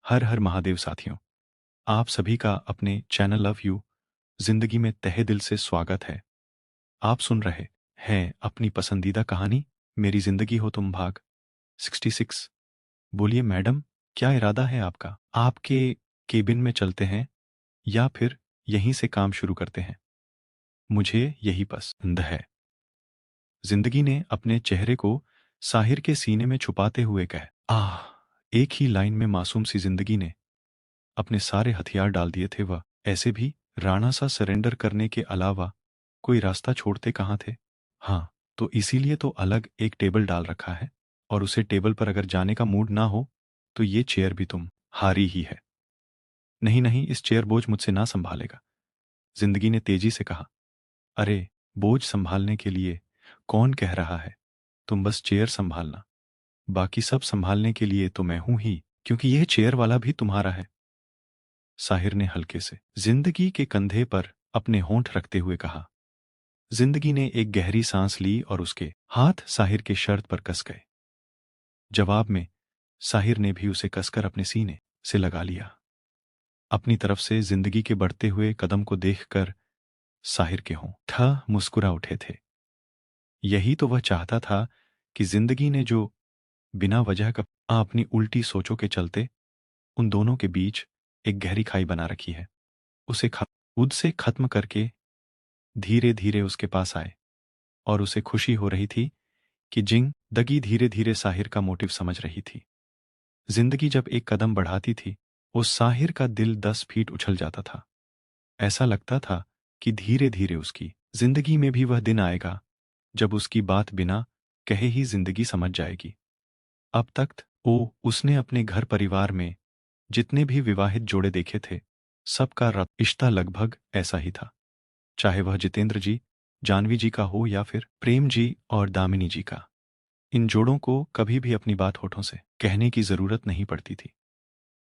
हर हर महादेव साथियों, आप सभी का अपने चैनल लव यू जिंदगी में तहे दिल से स्वागत है। आप सुन रहे हैं अपनी पसंदीदा कहानी मेरी जिंदगी हो तुम भाग 66। बोलिए मैडम, क्या इरादा है आपका? आपके केबिन में चलते हैं या फिर यहीं से काम शुरू करते हैं? मुझे यही पसंद है। जिंदगी ने अपने चेहरे को साहिर के सीने में छुपाते हुए कहा। एक ही लाइन में मासूम सी जिंदगी ने अपने सारे हथियार डाल दिए थे। वह ऐसे भी राणा सा सरेंडर करने के अलावा कोई रास्ता छोड़ते कहाँ थे। हाँ, तो इसीलिए तो अलग एक टेबल डाल रखा है, और उसे टेबल पर अगर जाने का मूड ना हो तो ये चेयर भी तुम हारी ही है। नहीं नहीं, इस चेयर बोझ मुझसे ना संभालेगा, जिंदगी ने तेजी से कहा। अरे, बोझ संभालने के लिए कौन कह रहा है? तुम बस चेयर संभालना, बाकी सब संभालने के लिए तो मैं हूं ही, क्योंकि यह चेयर वाला भी तुम्हारा है। साहिर ने हल्के से जिंदगी के कंधे पर अपने होंठ रखते हुए कहा। जिंदगी ने एक गहरी सांस ली और उसके हाथ साहिर के शर्ट पर कस गए। जवाब में साहिर ने भी उसे कसकर अपने सीने से लगा लिया। अपनी तरफ से जिंदगी के बढ़ते हुए कदम को देखकर साहिर के होंठ मुस्कुरा उठे थे। यही तो वह चाहता था कि जिंदगी ने जो बिना वजह का अपनी उल्टी सोचों के चलते उन दोनों के बीच एक गहरी खाई बना रखी है, उसे खुद से खत्म करके धीरे धीरे उसके पास आए। और उसे खुशी हो रही थी कि जिंदगी धीरे धीरे साहिर का मोटिव समझ रही थी। जिंदगी जब एक कदम बढ़ाती थी, उस साहिर का दिल 10 फीट उछल जाता था। ऐसा लगता था कि धीरे धीरे उसकी जिंदगी में भी वह दिन आएगा जब उसकी बात बिना कहे ही जिंदगी समझ जाएगी। अब तक उसने अपने घर परिवार में जितने भी विवाहित जोड़े देखे थे, सबका रिश्ता लगभग ऐसा ही था। चाहे वह जितेंद्र जी, जानवी जी का हो या फिर प्रेम जी और दामिनी जी का। इन जोड़ों को कभी भी अपनी बात होठों से कहने की जरूरत नहीं पड़ती थी।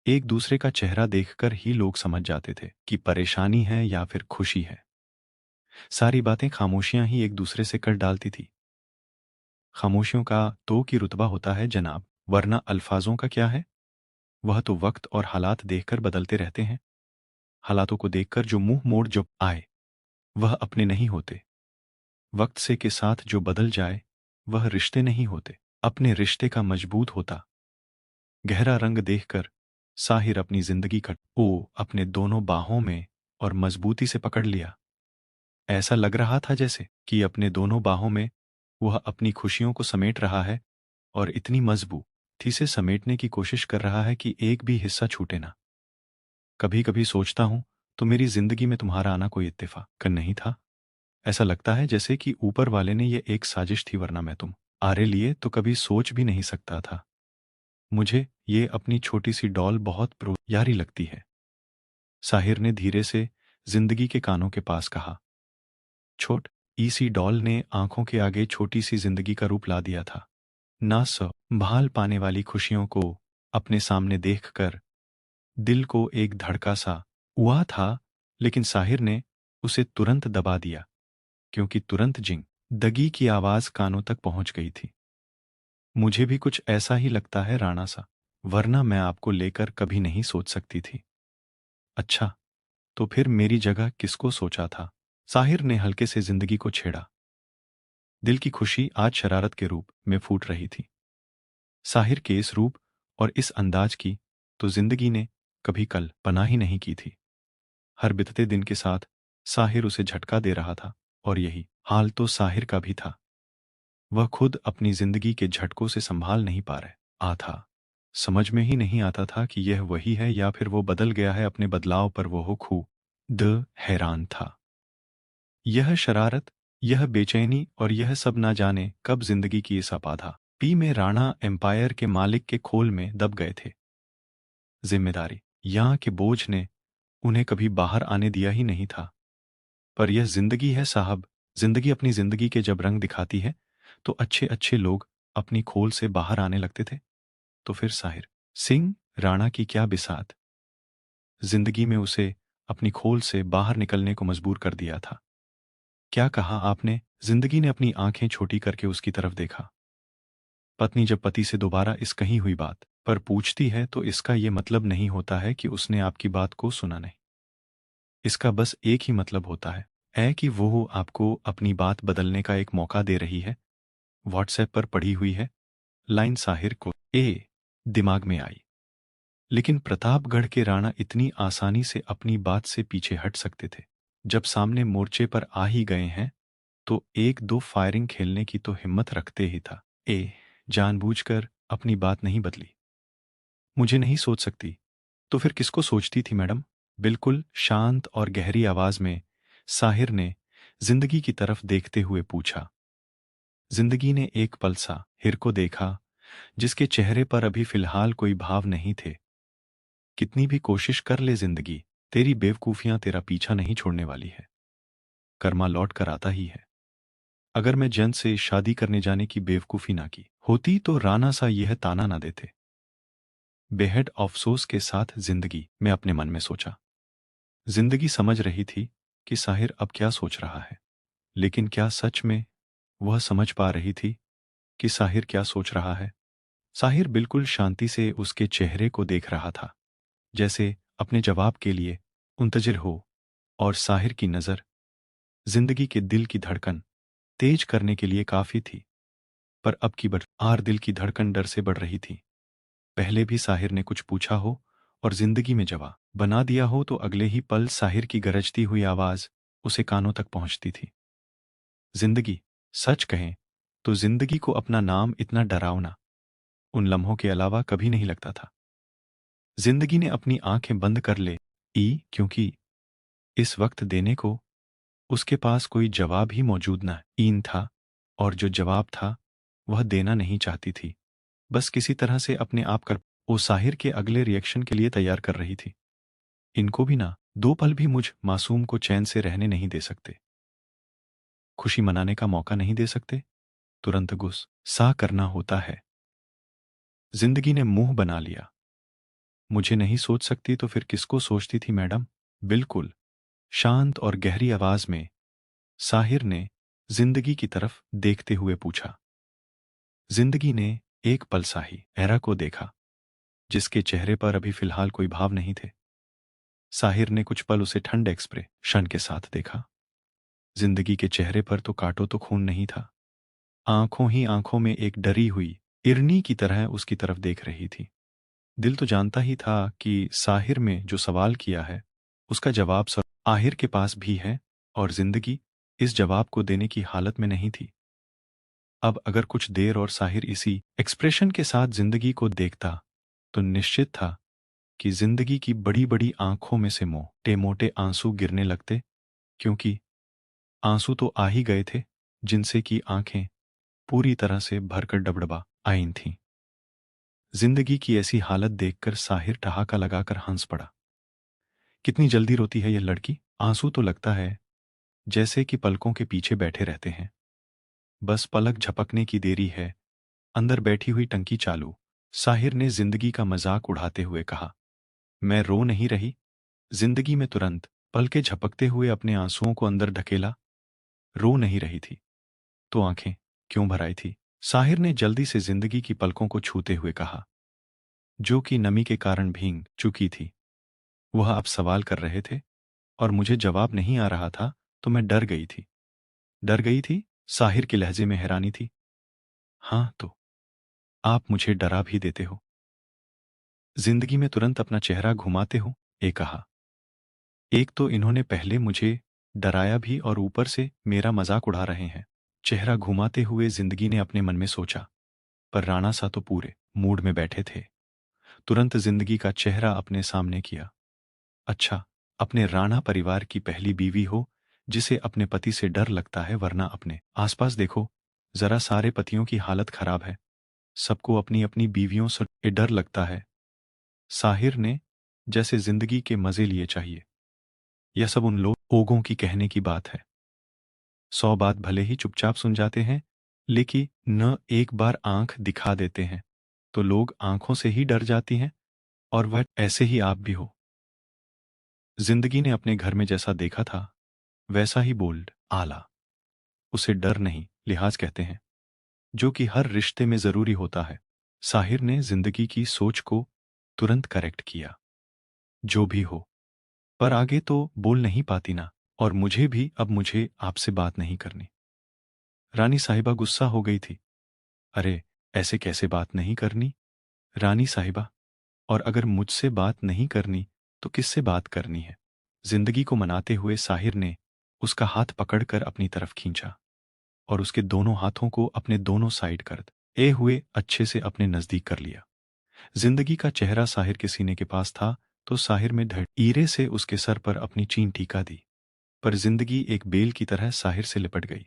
एक दूसरे का चेहरा देखकर ही लोग समझ जाते थे कि परेशानी है या फिर खुशी है। सारी बातें खामोशियां ही एक दूसरे से कर डालती थी। खामोशियों का तो की रुतबा होता है जनाब, वरना अल्फाजों का क्या है? वह तो वक्त और हालात देखकर बदलते रहते हैं। हालातों को देखकर जो मुंह मोड़ जो आए, वह अपने नहीं होते। वक्त से के साथ जो बदल जाए, वह रिश्ते नहीं होते। अपने रिश्ते का मजबूत होता गहरा रंग देखकर साहिर अपनी जिंदगी का अपने दोनों बाहों में और मजबूती से पकड़ लिया। ऐसा लग रहा था जैसे कि अपने दोनों बाहों में वह अपनी खुशियों को समेट रहा है, और इतनी मजबूती से समेटने की कोशिश कर रहा है कि एक भी हिस्सा छूटे ना। कभी कभी सोचता हूं तो मेरी जिंदगी में तुम्हारा आना कोई इत्तेफाक नहीं था। ऐसा लगता है जैसे कि ऊपर वाले ने यह एक साजिश थी, वरना मैं तुम आरे लिए तो कभी सोच भी नहीं सकता था। मुझे ये अपनी छोटी सी डॉल बहुत प्यारी लगती है। साहिर ने धीरे से जिंदगी के कानों के पास कहा। छोट ईसी डॉल ने आंखों के आगे छोटी सी जिंदगी का रूप ला दिया था। ना संभाल पाने वाली खुशियों को अपने सामने देखकर दिल को एक धड़का सा हुआ था, लेकिन साहिर ने उसे तुरंत दबा दिया, क्योंकि तुरंत दगी की आवाज कानों तक पहुंच गई थी। मुझे भी कुछ ऐसा ही लगता है राणा सा, वरना मैं आपको लेकर कभी नहीं सोच सकती थी। अच्छा, तो फिर मेरी जगह किसको सोचा था? साहिर ने हल्के से जिंदगी को छेड़ा। दिल की खुशी आज शरारत के रूप में फूट रही थी। साहिर के इस रूप और इस अंदाज की तो जिंदगी ने कभी कल्पना ही नहीं की थी। हर बीतते दिन के साथ साहिर उसे झटका दे रहा था, और यही हाल तो साहिर का भी था। वह खुद अपनी जिंदगी के झटकों से संभाल नहीं पा रहा था। समझ में ही नहीं आता था कि यह वही है या फिर वो बदल गया है। अपने बदलाव पर वो खुद हैरान था। यह शरारत, यह बेचैनी और यह सब ना जाने कब जिंदगी की इस अपाधा पी में राणा एम्पायर के मालिक के खोल में दब गए थे। जिम्मेदारी यहाँ के बोझ ने उन्हें कभी बाहर आने दिया ही नहीं था। पर यह जिंदगी है साहब। जिंदगी अपनी जिंदगी के जब रंग दिखाती है तो अच्छे अच्छे लोग अपनी खोल से बाहर आने लगते थे। तो फिर साहिर सिंह राणा की क्या बिसात, जिंदगी में उसे अपनी खोल से बाहर निकलने को मजबूर कर दिया था। क्या कहा आपने? जिंदगी ने अपनी आंखें छोटी करके उसकी तरफ देखा। पत्नी जब पति से दोबारा इस कही हुई बात पर पूछती है तो इसका ये मतलब नहीं होता है कि उसने आपकी बात को सुना नहीं। इसका बस एक ही मतलब होता है कि वो आपको अपनी बात बदलने का एक मौका दे रही है। व्हाट्सएप पर पढ़ी हुई है लाइन साहिर को दिमाग में आई। लेकिन प्रतापगढ़ के राणा इतनी आसानी से अपनी बात से पीछे हट सकते थे। जब सामने मोर्चे पर आ ही गए हैं तो एक दो फायरिंग खेलने की तो हिम्मत रखते ही था। जानबूझकर अपनी बात नहीं बदली। मुझे नहीं सोच सकती तो फिर किसको सोचती थी मैडम? बिल्कुल शांत और गहरी आवाज में साहिर ने जिंदगी की तरफ देखते हुए पूछा। जिंदगी ने एक पल साहिर को देखा, जिसके चेहरे पर अभी फिलहाल कोई भाव नहीं थे। कितनी भी कोशिश कर ले जिंदगी, तेरी बेवकूफियां तेरा पीछा नहीं छोड़ने वाली है। कर्मा लौट कर आता ही है। अगर मैं जन से शादी करने जाने की बेवकूफी ना की होती तो राणा सा यह ताना ना देते। बेहद अफसोस के साथ जिंदगी में अपने मन में सोचा। जिंदगी समझ रही थी कि साहिर अब क्या सोच रहा है, लेकिन क्या सच में वह समझ पा रही थी कि साहिर क्या सोच रहा है? साहिर बिल्कुल शांति से उसके चेहरे को देख रहा था, जैसे अपने जवाब के लिए मुंतजिर हो। और साहिर की नजर जिंदगी के दिल की धड़कन तेज करने के लिए काफी थी। पर अब की आर दिल की धड़कन डर से बढ़ रही थी। पहले भी साहिर ने कुछ पूछा हो और जिंदगी में जवाब बना दिया हो तो अगले ही पल साहिर की गरजती हुई आवाज उसे कानों तक पहुंचती थी। जिंदगी, सच कहें तो जिंदगी को अपना नाम इतना डरावना उन लम्हों के अलावा कभी नहीं लगता था। जिंदगी ने अपनी आंखें बंद कर ले क्योंकि इस वक्त देने को उसके पास कोई जवाब ही मौजूद न ईन था। और जो जवाब था वह देना नहीं चाहती थी, बस किसी तरह से अपने आप कर वो साहिर के अगले रिएक्शन के लिए तैयार कर रही थी। इनको भी ना दो पल भी मुझ मासूम को चैन से रहने नहीं दे सकते, खुशी मनाने का मौका नहीं दे सकते, तुरंत गुस्सा करना होता है। जिंदगी ने मुंह बना लिया। मुझे नहीं सोच सकती तो फिर किसको सोचती थी मैडम? बिल्कुल शांत और गहरी आवाज में साहिर ने जिंदगी की तरफ देखते हुए पूछा। जिंदगी ने एक पल साहिरा को देखा, जिसके चेहरे पर अभी फिलहाल कोई भाव नहीं थे। साहिर ने कुछ पल उसे ठंड एक्सप्रेशन के साथ देखा। जिंदगी के चेहरे पर तो कांटों तो खून नहीं था, आंखों ही आंखों में एक डरी हुई इरनी की तरह उसकी तरफ देख रही थी। दिल तो जानता ही था कि साहिर में जो सवाल किया है उसका जवाब आहिर के पास भी है, और जिंदगी इस जवाब को देने की हालत में नहीं थी। अब अगर कुछ देर और साहिर इसी एक्सप्रेशन के साथ जिंदगी को देखता तो निश्चित था कि जिंदगी की बड़ी बड़ी आंखों में से मोटे मोटे आंसू गिरने लगते, क्योंकि आंसू तो आ ही गए थे, जिनसे कि आंखें पूरी तरह से भरकर डबडबा आई थीं। जिंदगी की ऐसी हालत देखकर साहिर ठहाका लगाकर हंस पड़ा। कितनी जल्दी रोती है यह लड़की, आंसू तो लगता है जैसे कि पलकों के पीछे बैठे रहते हैं, बस पलक झपकने की देरी है। अंदर बैठी हुई टंकी चालू। साहिर ने जिंदगी का मजाक उड़ाते हुए कहा, मैं रो नहीं रही। जिंदगी में तुरंत पलके झपकते हुए अपने आंसुओं को अंदर ढकेला। रो नहीं रही थी तो आंखें क्यों भर आई थी? साहिर ने जल्दी से जिंदगी की पलकों को छूते हुए कहा, जो कि नमी के कारण भीग चुकी थी। वह आप सवाल कर रहे थे और मुझे जवाब नहीं आ रहा था तो मैं डर गई थी। डर गई थी? साहिर के लहजे में हैरानी थी। हाँ तो आप मुझे डरा भी देते हो, जिंदगी में तुरंत अपना चेहरा घुमाते हो। कहा, एक तो इन्होंने पहले मुझे डराया भी और ऊपर से मेरा मजाक उड़ा रहे हैं। चेहरा घुमाते हुए जिंदगी ने अपने मन में सोचा। पर राणा सा तो पूरे मूड में बैठे थे। तुरंत जिंदगी का चेहरा अपने सामने किया। अच्छा, अपने राणा परिवार की पहली बीवी हो जिसे अपने पति से डर लगता है, वरना अपने आसपास देखो जरा, सारे पतियों की हालत खराब है। सबको अपनी अपनी बीवियों से डर लगता है। साहिर ने जैसे जिंदगी के मजे लिए चाहिए। यह सब उन लोगों की कहने की बात है। 100 बात भले ही चुपचाप सुन जाते हैं, लेकिन न एक बार आंख दिखा देते हैं तो लोग आंखों से ही डर जाती हैं। और वह ऐसे ही आप भी हो। जिंदगी ने अपने घर में जैसा देखा था वैसा ही बोल्ड आला। उसे डर नहीं, लिहाज कहते हैं, जो कि हर रिश्ते में जरूरी होता है। साहिर ने जिंदगी की सोच को तुरंत करेक्ट किया। जो भी हो, पर आगे तो बोल नहीं पाती ना, और मुझे आपसे बात नहीं करनी। रानी साहिबा गुस्सा हो गई थी। अरे, ऐसे कैसे बात नहीं करनी, रानी साहिबा? और अगर मुझसे बात नहीं करनी, तो किससे बात करनी है? जिंदगी को मनाते हुए साहिर ने उसका हाथ पकड़कर अपनी तरफ खींचा और उसके दोनों हाथों को अपने दोनों साइड कर ए हुए अच्छे से अपने नजदीक कर लिया। जिंदगी का चेहरा साहिर के सीने के पास था, तो साहिर में धड़ ईरे से उसके सर पर अपनी चीन टीका दी। पर जिंदगी एक बेल की तरह साहिर से लिपट गई।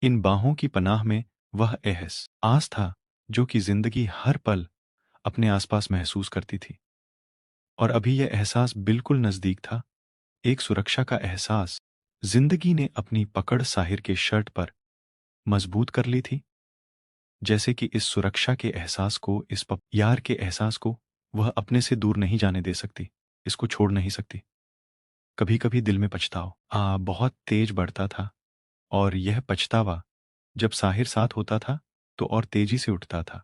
इन बाहों की पनाह में वह एहस आस था जो कि जिंदगी हर पल अपने आसपास महसूस करती थी। और अभी यह एहसास बिल्कुल नजदीक था, एक सुरक्षा का एहसास। जिंदगी ने अपनी पकड़ साहिर के शर्ट पर मजबूत कर ली थी, जैसे कि इस सुरक्षा के एहसास को, यार के एहसास को वह अपने से दूर नहीं जाने दे सकती, इसको छोड़ नहीं सकती। कभी कभी दिल में पछताव बहुत तेज बढ़ता था, और यह पछतावा जब साहिर साथ होता था तो और तेजी से उठता था।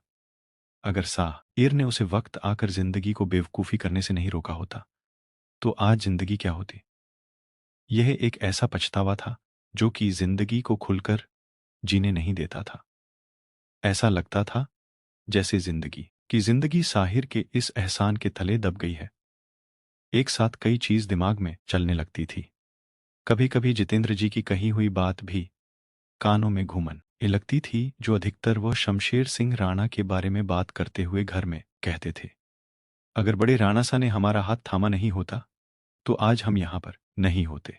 अगर साहिर ने उसे वक्त आकर जिंदगी को बेवकूफ़ी करने से नहीं रोका होता, तो आज जिंदगी क्या होती? यह एक ऐसा पछतावा था जो कि जिंदगी को खुलकर जीने नहीं देता था। ऐसा लगता था जैसे जिंदगी साहिर के इस एहसान के तले दब गई है। एक साथ कई चीज दिमाग में चलने लगती थी। कभी कभी जितेंद्र जी की कही हुई बात भी कानों में घूमन ये लगती थी, जो अधिकतर वह शमशेर सिंह राणा के बारे में बात करते हुए घर में कहते थे। अगर बड़े राणा सा ने हमारा हाथ थामा नहीं होता, तो आज हम यहाँ पर नहीं होते।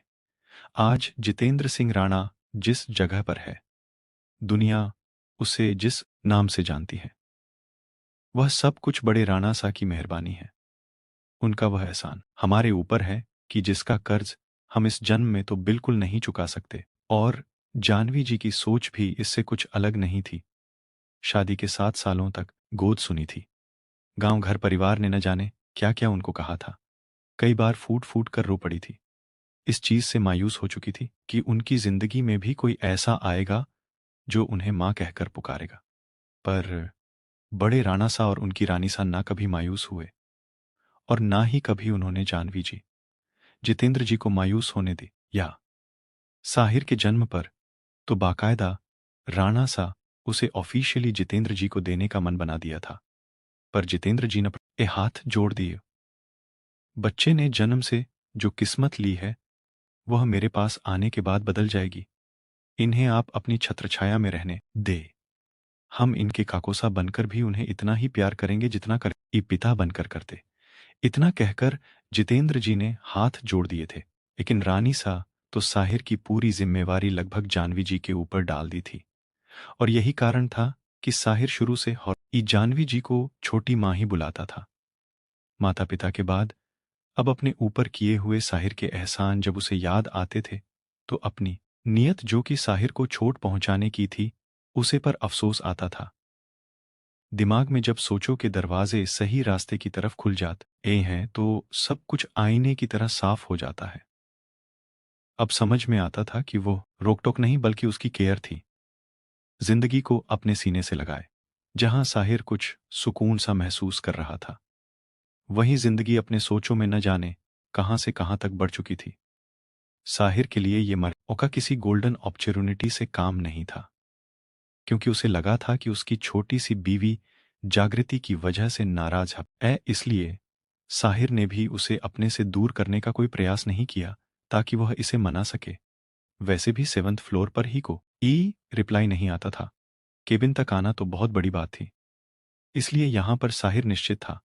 आज जितेंद्र सिंह राणा जिस जगह पर है, दुनिया उसे जिस नाम से जानती है, वह सब कुछ बड़े राणा सा की मेहरबानी है। उनका वह एहसान हमारे ऊपर है कि जिसका कर्ज हम इस जन्म में तो बिल्कुल नहीं चुका सकते। और जानवी जी की सोच भी इससे कुछ अलग नहीं थी। शादी के 7 सालों तक गोद सुनी थी। गांव घर परिवार ने न जाने क्या क्या उनको कहा था। कई बार फूट फूट कर रो पड़ी थी। इस चीज से मायूस हो चुकी थी कि उनकी जिंदगी में भी कोई ऐसा आएगा जो उन्हें मां कहकर पुकारेगा। पर बड़े राणा सा और उनकी रानी सा ना कभी मायूस हुए, और ना ही कभी उन्होंने जानवी जी, जितेंद्र जी को मायूस होने दी। या साहिर के जन्म पर तो बाकायदा राणा सा उसे ऑफिशियली जितेंद्र जी को देने का मन बना दिया था। पर जितेंद्र जी ने हाथ जोड़ दिए। बच्चे ने जन्म से जो किस्मत ली है, वह मेरे पास आने के बाद बदल जाएगी। इन्हें आप अपनी छत्रछाया में रहने दे। हम इनके काकोसा बनकर भी उन्हें इतना ही प्यार करेंगे जितना कर पिता बनकर करते। इतना कहकर जितेंद्र जी ने हाथ जोड़ दिए थे। लेकिन रानी सा तो साहिर की पूरी जिम्मेवारी लगभग जानवी जी के ऊपर डाल दी थी। और यही कारण था कि साहिर शुरू से जानवी जी को छोटी मां ही बुलाता था। माता पिता के बाद अब अपने ऊपर किए हुए साहिर के एहसान जब उसे याद आते थे, तो अपनी नियत जो कि साहिर को चोट पहुंचाने की थी, उसे पर अफसोस आता था। दिमाग में जब सोचो के दरवाजे सही रास्ते की तरफ खुल जाते हैं, तो सब कुछ आईने की तरह साफ हो जाता है। अब समझ में आता था कि वो रोक टोक नहीं बल्कि उसकी केयर थी। जिंदगी को अपने सीने से लगाए। जहां साहिर कुछ सुकून सा महसूस कर रहा था, वहीं जिंदगी अपने सोचों में न जाने कहां से कहां तक बढ़ चुकी थी। साहिर के लिए ये मौका किसी गोल्डन अपॉर्चुनिटी से काम नहीं था, क्योंकि उसे लगा था कि उसकी छोटी सी बीवी जागृति की वजह से नाराज है। इसलिए साहिर ने भी उसे अपने से दूर करने का कोई प्रयास नहीं किया, ताकि वह इसे मना सके। वैसे भी 7th फ्लोर पर ही को रिप्लाई नहीं आता था। केबिन तक आना तो बहुत बड़ी बात थी। इसलिए यहां पर साहिर निश्चित था,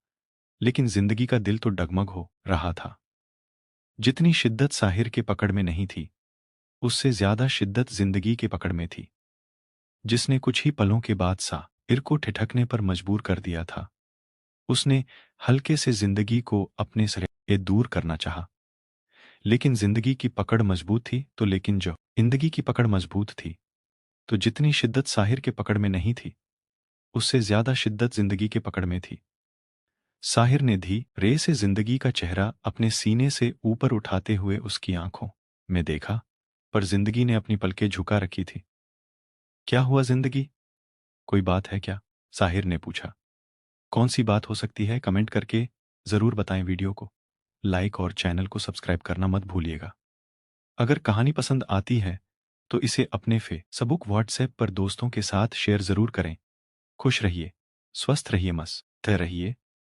लेकिन जिंदगी का दिल तो डगमग हो रहा था। जितनी शिद्दत साहिर के पकड़ में नहीं थी, उससे ज्यादा शिद्दत जिंदगी के पकड़ में थी, जिसने कुछ ही पलों के बाद साहिर को ठिठकने पर मजबूर कर दिया था। उसने हल्के से जिंदगी को अपने से दूर करना चाहा, लेकिन जिंदगी की पकड़ मजबूत थी। जिंदगी की पकड़ मजबूत थी, तो जितनी शिद्दत साहिर के पकड़ में नहीं थी, उससे ज्यादा शिद्दत जिंदगी के पकड़ में थी। साहिर ने धीरे से जिंदगी का चेहरा अपने सीने से ऊपर उठाते हुए उसकी आंखों में देखा, पर जिंदगी ने अपनी पलकें झुका रखी थी। क्या हुआ जिंदगी? कोई बात है क्या? साहिर ने पूछा। कौन सी बात हो सकती है कमेंट करके ज़रूर बताएं। वीडियो को लाइक और चैनल को सब्सक्राइब करना मत भूलिएगा। अगर कहानी पसंद आती है तो इसे अपने फेसबुक व्हाट्सएप पर दोस्तों के साथ शेयर ज़रूर करें। खुश रहिए, स्वस्थ रहिए, मस्त रहिए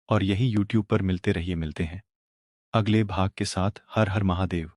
और यही यूट्यूब पर मिलते रहिए। मिलते हैं अगले भाग के साथ। हर हर महादेव।